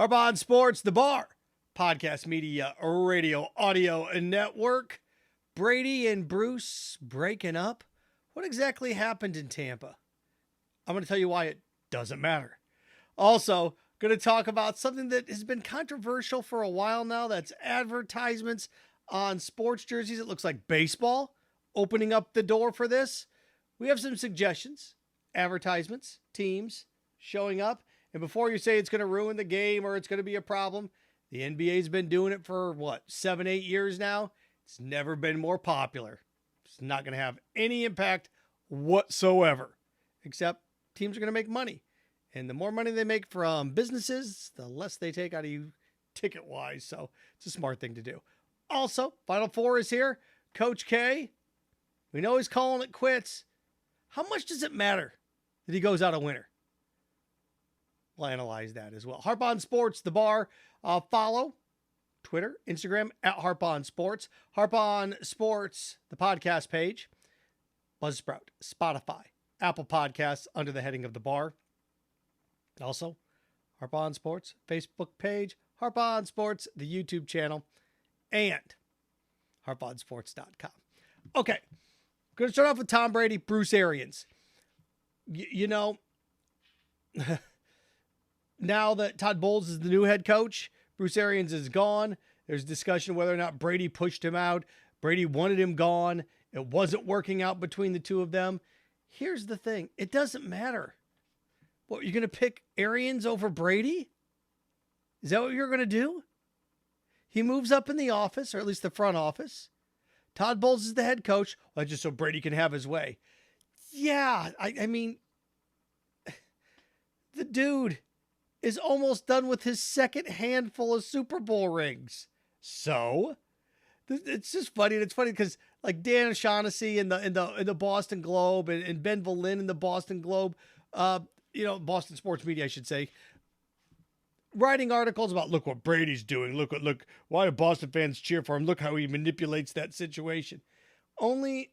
Harbaugh on Sports, The Bar, podcast media, radio, audio, and network. Brady and Bruce breaking up. What exactly happened in Tampa? I'm going to tell you why it doesn't matter. Also, going to talk about something that has been controversial for a while now. That's advertisements on sports jerseys. It looks like baseball opening up the door for this. We have some suggestions, advertisements, teams showing up. And before you say it's going to ruin the game or it's going to be a problem, the NBA's been doing it for 7, 8 years now. It's never been more popular. It's not going to have any impact whatsoever, except teams are going to make money. And the more money they make from businesses, the less they take out of you ticket-wise. So it's a smart thing to do. Also, Final Four is here. Coach K, we know he's calling it quits. How much does it matter that he goes out a winner? We'll analyze that as well. Harbaugh on Sports, The Bar. Follow Twitter, Instagram, at Harbaugh on Sports. Harbaugh on Sports, the podcast page. Buzzsprout, Spotify, Apple Podcasts under the heading of The Bar. Also, Harbaugh on Sports, Facebook page. Harbaugh on Sports, the YouTube channel. And HarbaughOnSports.com. Okay. Going to start off with Tom Brady, Bruce Arians. You know, now that Todd Bowles is the new head coach, Bruce Arians is gone. There's discussion whether or not Brady pushed him out. Brady wanted him gone. It wasn't working out between the two of them. Here's the thing. It doesn't matter. What, you're going to pick Arians over Brady? Is that what you're going to do? He moves up in the office, or at least the front office. Todd Bowles is the head coach. Well, just so Brady can have his way. Yeah, I mean, the dude is almost done with his second handful of Super Bowl rings. So it's just funny. And it's funny because like Dan O'Shaughnessy in the Boston Globe and Ben Valin in the Boston Globe, Boston sports media, I should say, writing articles about, look what Brady's doing. Look, why do Boston fans cheer for him? Look how he manipulates that situation. Only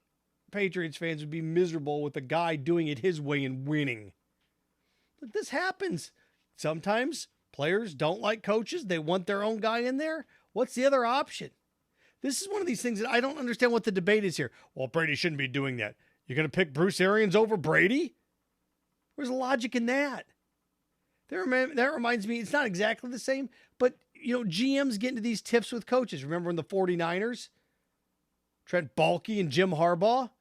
Patriots fans would be miserable with a guy doing it his way and winning. Look, this happens. Sometimes players don't like coaches. They want their own guy in there. What's the other option? This is one of these things that I don't understand what the debate is here. Well, Brady shouldn't be doing that. You're going to pick Bruce Arians over Brady? Where's the logic in that? That reminds me, it's not exactly the same, but, GMs get into these tiffs with coaches. Remember in the 49ers? Trent Baalke and Jim Harbaugh?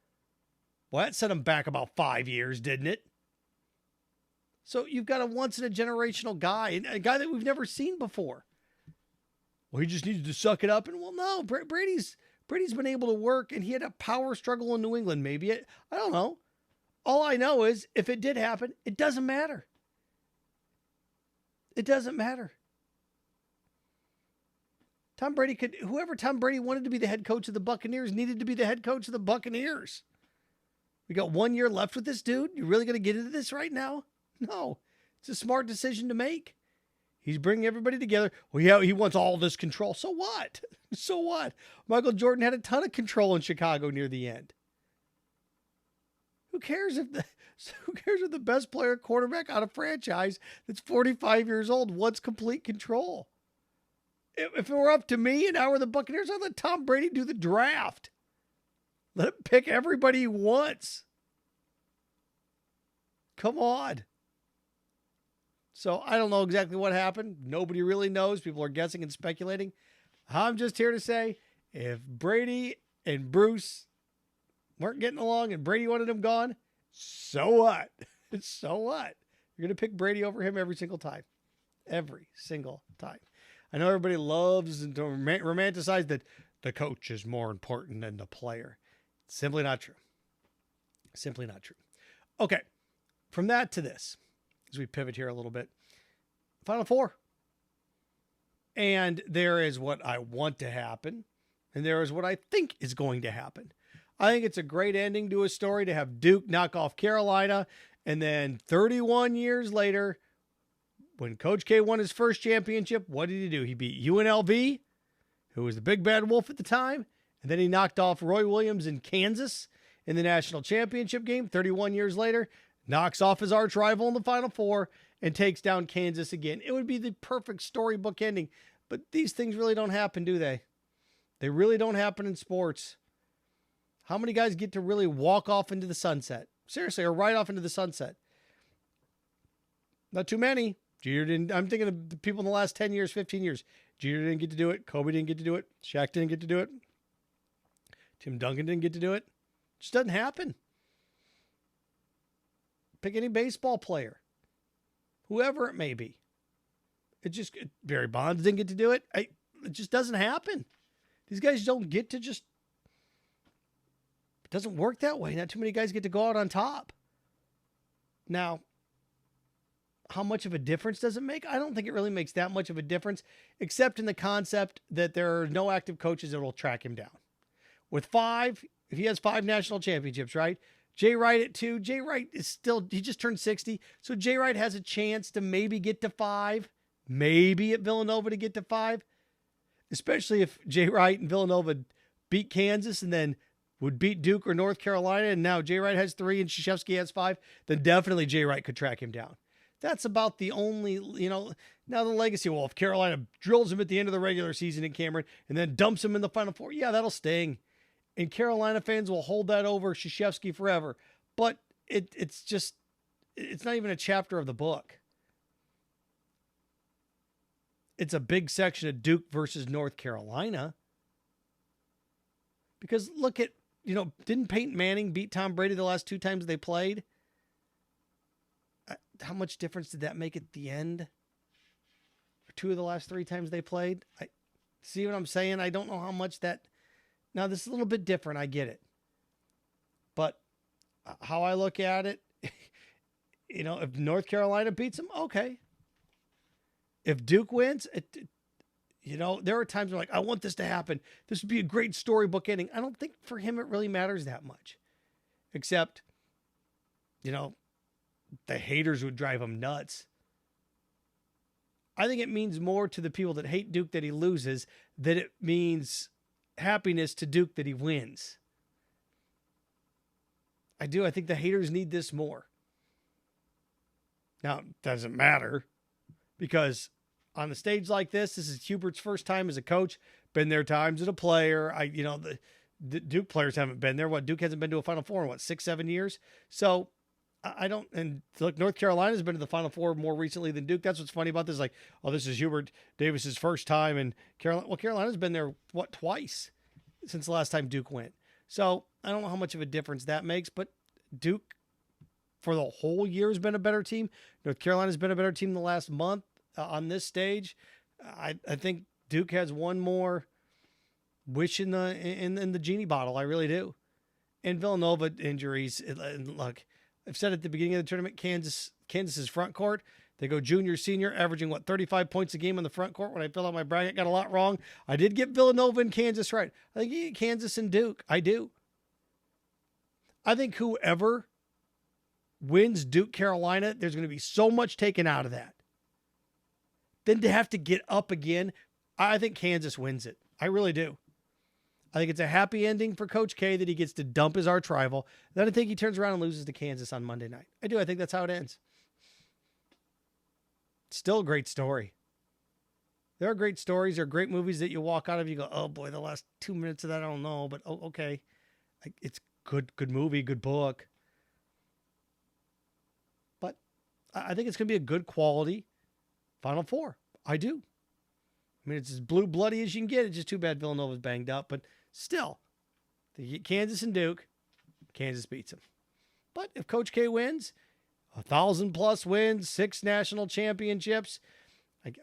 Well, that set them back about 5 years, didn't it? So you've got a once-in-a-generational guy, and a guy that we've never seen before. Well, he just needs to suck it up. And, well, no, Brady's been able to work, and he had a power struggle in New England, maybe. I don't know. All I know is if it did happen, it doesn't matter. It doesn't matter. Whoever Tom Brady wanted to be the head coach of the Buccaneers needed to be the head coach of the Buccaneers. We got 1 year left with this dude. You really going to get into this right now? No. It's a smart decision to make. He's bringing everybody together. Well, yeah, he wants all this control. So what? So what? Michael Jordan had a ton of control in Chicago near the end. Who cares if the best player quarterback out of franchise that's 45 years old wants complete control? If it were up to me and I were the Buccaneers, I'd let Tom Brady do the draft. Let him pick everybody he wants. Come on. So I don't know exactly what happened. Nobody really knows. People are guessing and speculating. I'm just here to say, if Brady and Bruce weren't getting along and Brady wanted him gone, so what? So what? You're going to pick Brady over him every single time. Every single time. I know everybody loves and to romanticize that the coach is more important than the player. It's simply not true. Simply not true. Okay. From that to this, as we pivot here a little bit, Final Four. And there is what I want to happen, and there is what I think is going to happen. I think it's a great ending to a story to have Duke knock off Carolina, and then 31 years later, when Coach K won his first championship, what did he do? He beat UNLV, who was the big bad wolf at the time, and then he knocked off Roy Williams in Kansas in the national championship game 31 years later, knocks off his arch rival in the Final Four, and takes down Kansas again. It would be the perfect storybook ending. But these things really don't happen, do they? They really don't happen in sports. How many guys get to really walk off into the sunset? Seriously, or right off into the sunset? Not too many. Jeter didn't. I'm thinking of the people in the last 10 years, 15 years. Jeter didn't get to do it. Kobe didn't get to do it. Shaq didn't get to do it. Tim Duncan didn't get to do it. Just doesn't happen. Pick any baseball player. Whoever it may be. Barry Bonds didn't get to do it. It just doesn't happen. These guys don't get to just, it doesn't work that way. Not too many guys get to go out on top. Now, how much of a difference does it make? I don't think it really makes that much of a difference, except in the concept that there are no active coaches that will track him down. With 5, if he has 5 national championships, right? Jay Wright at 2. Jay Wright is still, he just turned 60. So Jay Wright has a chance to maybe get to 5, maybe at Villanova to get to 5, especially if Jay Wright and Villanova beat Kansas and then would beat Duke or North Carolina. And now Jay Wright has 3 and Krzyzewski has 5. Then definitely Jay Wright could track him down. That's about the only, now the legacy. Well, if Carolina drills him at the end of the regular season in Cameron and then dumps him in the Final Four, yeah, that'll sting. And Carolina fans will hold that over Krzyzewski forever. But it's not even a chapter of the book. It's a big section of Duke versus North Carolina. Because look at, didn't Peyton Manning beat Tom Brady the last 2 times they played? How much difference did that make at the end? 2 of the last 3 times they played? See what I'm saying? I don't know how much that... Now, this is a little bit different. I get it. But how I look at it, if North Carolina beats them, okay. If Duke wins, there are times where I want this to happen. This would be a great storybook ending. I don't think for him it really matters that much. Except, the haters would drive him nuts. I think it means more to the people that hate Duke that he loses than it means happiness to Duke that he wins. I do. I think the haters need this more. Now, it doesn't matter because on the stage like this is Hubert's first time as a coach. Been there times as a player. The Duke players haven't been there. Duke hasn't been to a Final Four in 6, 7 years. So I don't, and look, North Carolina's been to the Final Four more recently than Duke. That's what's funny about this. This is Hubert Davis's first time, and Carolina's been there, twice since the last time Duke went. So I don't know how much of a difference that makes, but Duke for the whole year has been a better team. North Carolina's been a better team the last month on this stage. I think Duke has one more wish in the genie bottle. I really do. And Villanova injuries, look, I've said at the beginning of the tournament, Kansas's front court, they go junior, senior, averaging 35 points a game on the front court. When I filled out my bracket, got a lot wrong. I did get Villanova and Kansas right. I think you get Kansas and Duke. I do. I think whoever wins Duke Carolina, there's going to be so much taken out of that. Then to have to get up again, I think Kansas wins it. I really do. I think it's a happy ending for Coach K that he gets to dump his arch rival. Then I think he turns around and loses to Kansas on Monday night. I do. I think that's how it ends. Still a great story. There are great stories. There are great movies that you walk out of. You go, oh boy, the last 2 minutes of that, I don't know. But okay. It's good movie, good book. But I think it's going to be a good quality Final Four. I do. I mean, it's as blue bloody as you can get. It's just too bad Villanova's banged up. But still, they get Kansas and Duke. Kansas beats them. But if Coach K wins, 1,000+ wins, 6 national championships,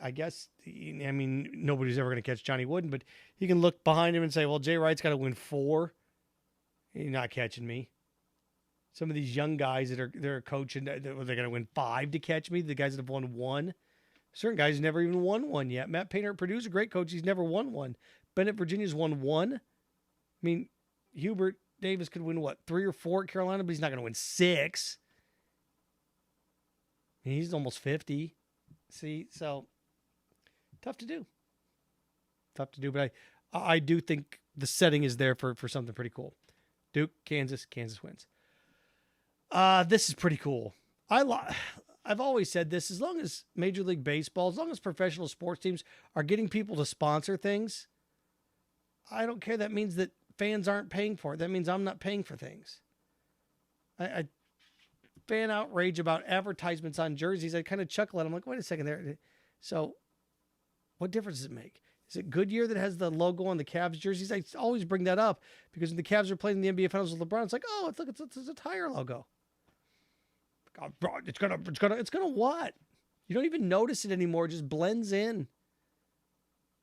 I guess, nobody's ever going to catch Johnny Wooden, but he can look behind him and say, well, Jay Wright's got to win 4. You're not catching me. Some of these young guys they're coaching, they're going to win 5 to catch me. The guys that have won 1. Certain guys never even won 1 yet. Matt Painter at Purdue's a great coach. He's never won 1. Bennett, Virginia's won 1. I mean, Hubert Davis could win 3 or 4 at Carolina, but he's not going to win 6. He's almost 50. See, so tough to do. But I do think the setting is there for something pretty cool. Duke, Kansas wins. This is pretty cool. I've always said this, as long as Major League Baseball, as long as professional sports teams are getting people to sponsor things, I don't care. That means that fans aren't paying for it. That means I'm not paying for things. I fan outrage about advertisements on jerseys. I kind of chuckle at them. I'm like, wait a second there. So what difference does it make? Is it Goodyear that has the logo on the Cavs jerseys? I always bring that up because when the Cavs are playing in the NBA Finals with LeBron, it's like, oh, it's a tire logo. Oh, bro, it's gonna what? You don't even notice it anymore. It just blends in.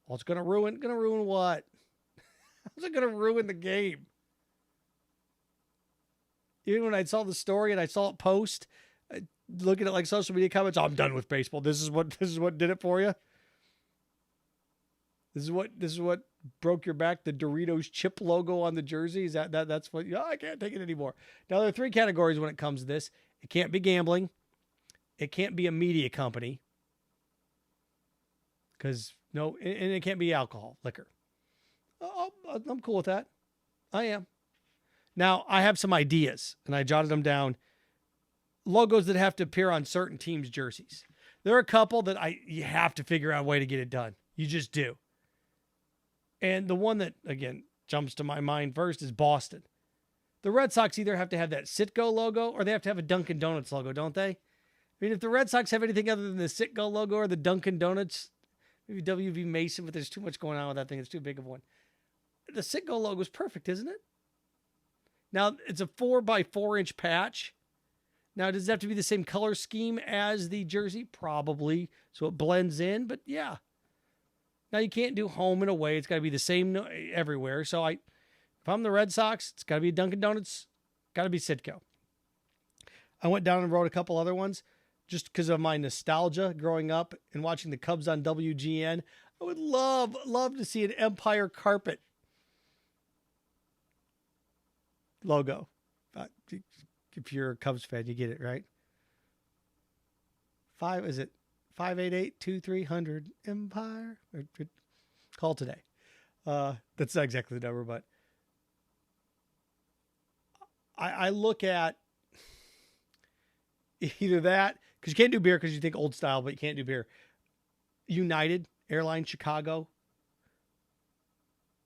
Well, it's gonna ruin what? How's it gonna ruin the game? Even when I saw the story and I saw it post, looking at like social media comments, I'm done with baseball. This is what did it for you. This is what broke your back. The Doritos chip logo on the jersey. Is that's what? I can't take it anymore. Now there are 3 categories when it comes to this. It can't be gambling. It can't be a media company. And it can't be alcohol, liquor. I'm cool with that. I am. Now I have some ideas, and I jotted them down. Logos that have to appear on certain teams' jerseys. There are a couple that you have to figure out a way to get it done. You just do. And the one that, again, jumps to my mind first is Boston. The Red Sox either have to have that Citgo logo or they have to have a Dunkin' Donuts logo, don't they? I mean, if the Red Sox have anything other than the Citgo logo or the Dunkin' Donuts, maybe W.V. Mason, but there's too much going on with that thing. It's too big of one. The Citgo logo is perfect, isn't it? Now, it's a 4x4-inch patch. Now, does it have to be the same color scheme as the jersey? Probably, so it blends in, but yeah. Now, you can't do home and away. It's got to be the same everywhere. So, if I'm the Red Sox, it's got to be Dunkin' Donuts, got to be Citgo. I went down and wrote a couple other ones just because of my nostalgia growing up and watching the Cubs on WGN. I would love to see an Empire Carpet logo. If you're a Cubs fan, you get it, right? 588-2300 Empire? Call today. That's not exactly the number, but I look at either that, because you can't do beer because you think old style, but you can't do beer. United Airlines Chicago,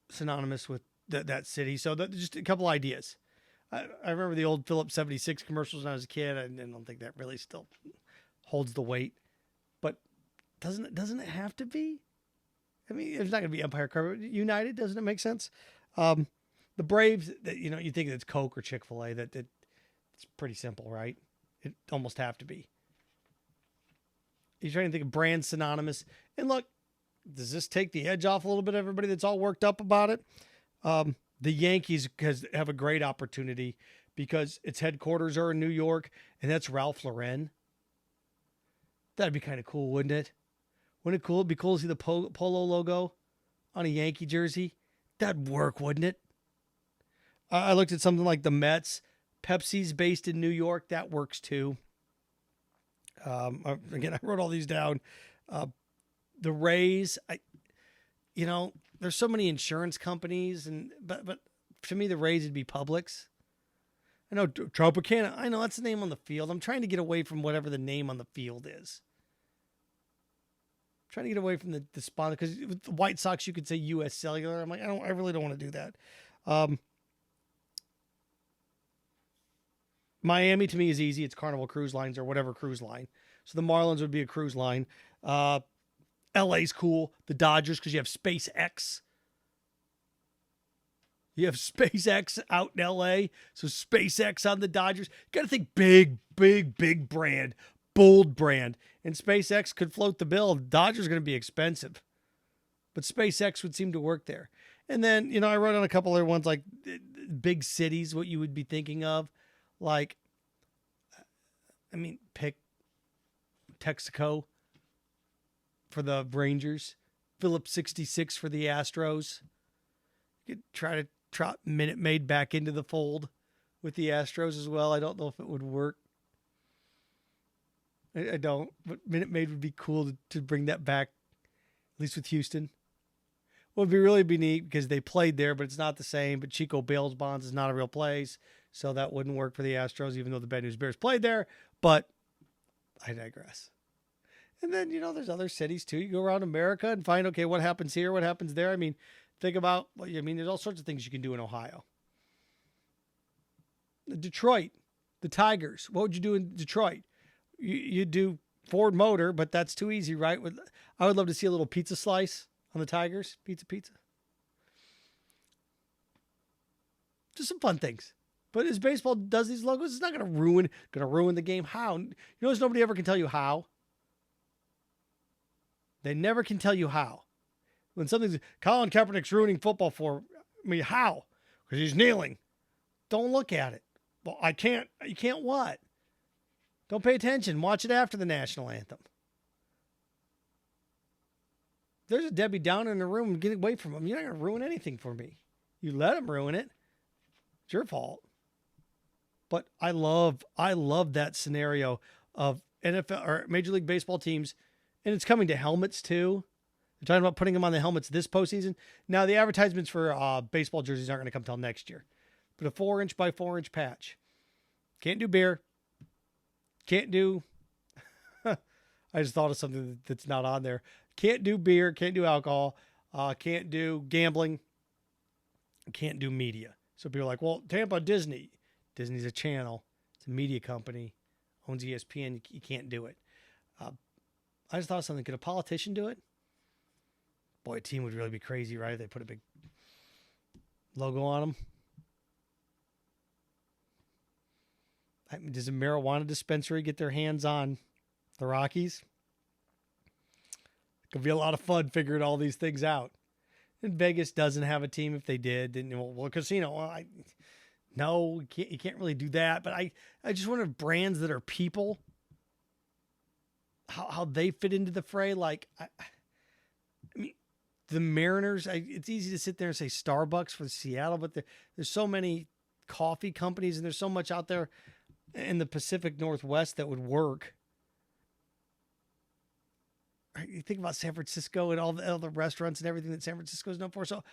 synonymous with that city. So just a couple ideas. I remember the old Phillips 76 commercials when I was a kid. I don't think that really still holds the weight. But doesn't it have to be? I mean, it's not going to be Empire Carpet. United, doesn't it make sense? The Braves, you think it's Coke or Chick-fil-A. It's pretty simple, right? It almost have to be. You're trying to think of brand synonymous. And look, does this take the edge off a little bit of everybody that's all worked up about it? The Yankees have a great opportunity because its headquarters are in New York, and that's Ralph Lauren. That'd be kind of cool, wouldn't it? Wouldn't it cool? It'd be cool to see the Polo logo on a Yankee jersey. That'd work, wouldn't it? I looked at something like the Mets. Pepsi's based in New York. That works too. Again, I wrote all these down. The Rays, there's so many insurance companies, but to me, the Rays would be Publix. I know Tropicana. I know that's the name on the field. I'm trying to get away from whatever the name on the field is. I'm trying to get away from the sponsor, because with the White Sox, you could say U.S. Cellular. I'm like, I really don't want to do that. Miami to me is easy. It's Carnival Cruise Lines or whatever cruise line. So the Marlins would be a cruise line. LA's cool. The Dodgers, because you have SpaceX. You have SpaceX out in LA. So SpaceX on the Dodgers. You got to think big brand, bold brand. And SpaceX could float the bill. Dodgers are going to be expensive. But SpaceX would seem to work there. And then, I wrote on a couple other ones like big cities, what you would be thinking of. Like, pick Texaco for the Rangers, Phillips 66 for the Astros. You could try to trot Minute Maid back into the fold with the Astros as well. I don't know if it would work. I don't, but Minute Maid would be cool to bring that back, at least with Houston. Would be really neat because they played there, but it's not the same. But Chico Bales Bonds is not a real place, so that wouldn't work for the Astros, even though the Bad News Bears played there. But I digress. And then, there's other cities too. You go around America and find, okay, what happens here? What happens there? I mean, think about, there's all sorts of things you can do in Ohio. Detroit, the Tigers. What would you do in Detroit? You'd do Ford Motor, but that's too easy, right? I would love to see a little pizza slice on the Tigers. Pizza. Just some fun things. But as baseball does these logos, it's not going to ruin the game. How? Notice nobody ever can tell you how. They never can tell you how. When something's, Colin Kaepernick's ruining football for me, how? Because he's kneeling. Don't look at it. Well, I can't. You can't what? Don't pay attention. Watch it after the national anthem. There's a Debbie Downer in the room. Get away from him. You're not going to ruin anything for me. You let him ruin it. It's your fault. But I love that scenario of NFL or Major League Baseball teams, and it's coming to helmets too. They're talking about putting them on the helmets this postseason. Now the advertisements for baseball jerseys aren't going to come till next year. But a 4-inch by 4-inch patch. Can't do beer. Can't do. I just thought of something that's not on there. Can't do beer. Can't do alcohol. Can't do gambling. Can't do media. So people are like, well, Tampa Disney. Disney's a channel. It's a media company. Owns ESPN. You can't do it. I just thought of something. Could a politician do it? Boy, a team would really be crazy, right? If they put a big logo on them. I mean, does a marijuana dispensary get their hands on the Rockies? It could be a lot of fun figuring all these things out. And Vegas doesn't have a team. If they did, then well, casino. No, you can't really do that. But I just wonder if brands that are people, how they fit into the fray. Like, I mean, the Mariners. It's easy to sit there and say Starbucks for Seattle, but there's so many coffee companies, and there's so much out there in the Pacific Northwest that would work. You think about San Francisco and all the restaurants and everything that San Francisco is known for. So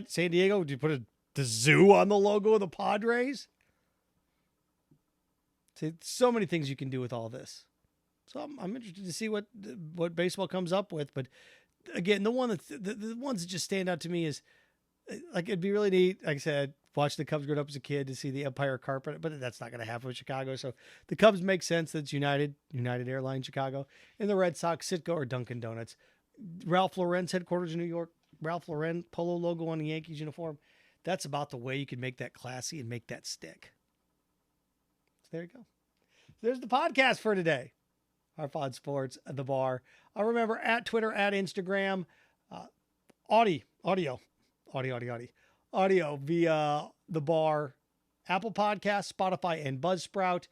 San Diego, would you put the zoo on the logo of the Padres? So many things you can do with all this. So I'm interested to see what baseball comes up with. But again, the ones that just stand out to me is, like, it'd be really neat. Like I said, watch the Cubs growing up as a kid to see the Empire Carpet, but that's not going to happen with Chicago. So the Cubs make sense. That's United Airlines Chicago, and the Red Sox, Citgo or Dunkin' Donuts. Ralph Lauren's headquarters in New York. Ralph Lauren polo logo on the Yankees uniform. That's about the way you can make that classy and make that stick. So there you go. There's the podcast for today. Harpon Sports, The Bar. Remember, at Twitter, at Instagram, audio via The Bar, Apple Podcasts, Spotify, and Buzzsprout.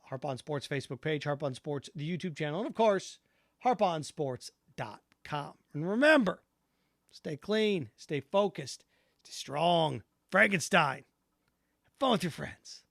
Harpon Sports Facebook page, Harpon Sports, the YouTube channel, and of course, harponsports.com. And remember, stay clean, stay focused, stay strong. Frankenstein. Have fun with your friends.